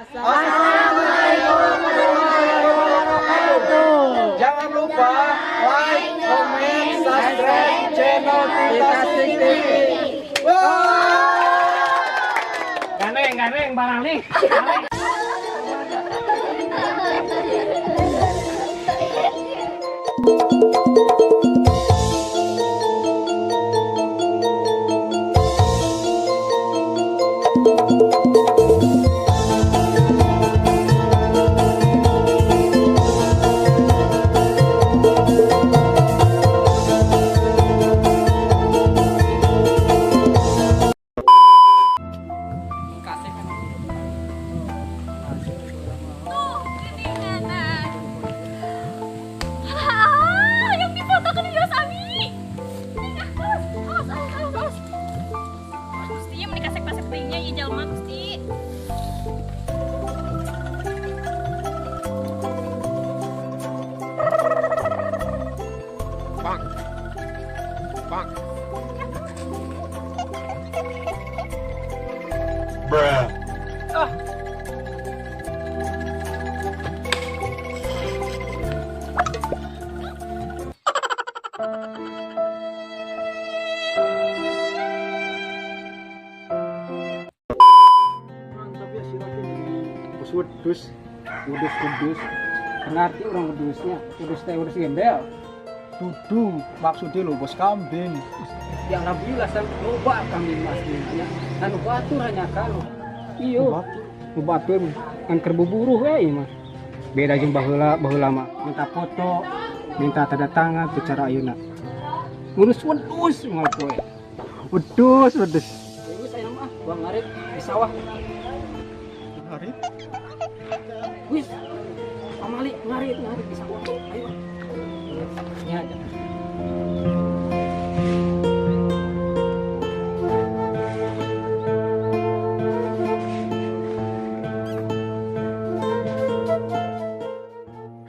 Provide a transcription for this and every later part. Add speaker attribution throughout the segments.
Speaker 1: Assalamualaikum warahmatullahi wabarakatuh. Jangan lupa like, comment, subscribe channel Titasik TV.
Speaker 2: Gandeng barang nih.
Speaker 1: Bruh.
Speaker 2: Wedus, ngerti orang wedusnya, wedus teh wedus gembel.
Speaker 1: Dudu, maksudnya lo bos kambing.
Speaker 2: Yang alhamdulillah saya loba kambing mas ya. Dan batur hanya kalau. Iyo, batur kan kerbuburuh mah. Beda jeung baheula mah minta foto, minta tanda tangan bicara ayeuna. Ngurus wedus moal poe. Wedus. Ini saya mah buang ngarit di sawah.
Speaker 1: Hari?
Speaker 2: Wis. Amali ngarit di sawah. Ayo. Ya aja.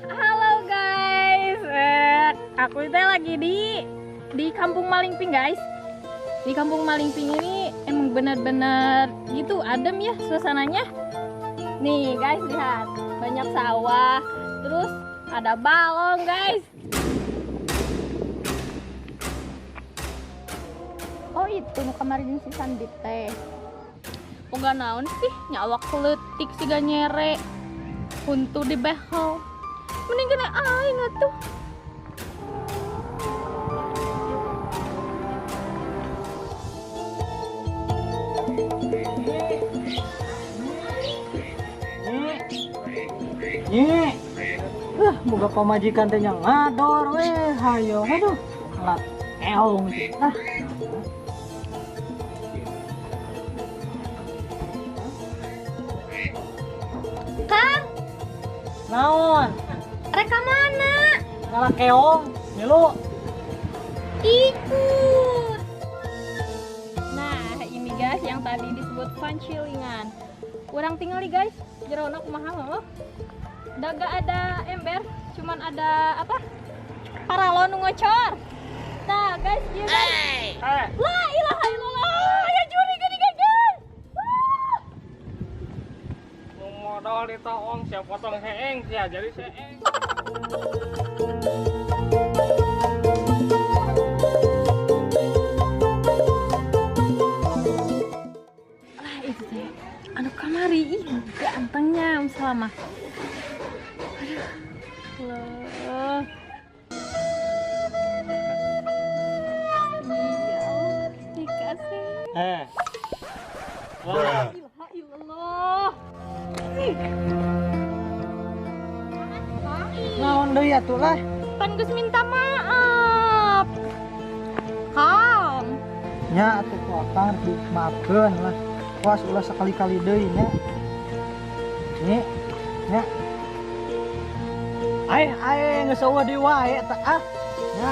Speaker 3: Halo guys, aku itu lagi di Kampung Malingping guys. Di Kampung Malingping ini emang benar-benar gitu adem ya suasananya. Nih guys lihat, banyak sawah, terus ada balong guys. Oh itu nu kemarin si Sandip teh. Boga naon sih nyawak leutik siga nyere. Huntu di behel. Mending kena aing atuh.
Speaker 2: Boga pamajikan teh nya ngador weh, hayo aduh. Alat eong ah.
Speaker 3: Kang,
Speaker 2: Naon?
Speaker 3: reka mana?
Speaker 2: Ngalah keong, milu.
Speaker 3: Ikut. Nah, ini guys yang tadi disebut pancilingan. Kurang tinggal nih guys, jerona kumaha loh. Daga ada ember, cuman ada apa? Paralon nu ngocor. Nah, guys, iya guys. La ilaha illallah, ya juri gini guys.
Speaker 2: Modal ditaong siap potong heeng sia jadi seeng.
Speaker 3: Lah itu teh, anu kamari ih gantengnya selama. Aduh. Iya, dikasih. La ilaha illallah.
Speaker 2: Naon deui atuh lah?
Speaker 3: Pan geus minta maaf. Kang.
Speaker 2: Nya atuh ku akang dimaafkeun lah. Was ulah sakali-kali deui nya. Nya. Ai geus eueuh di wae tah ah. Nya.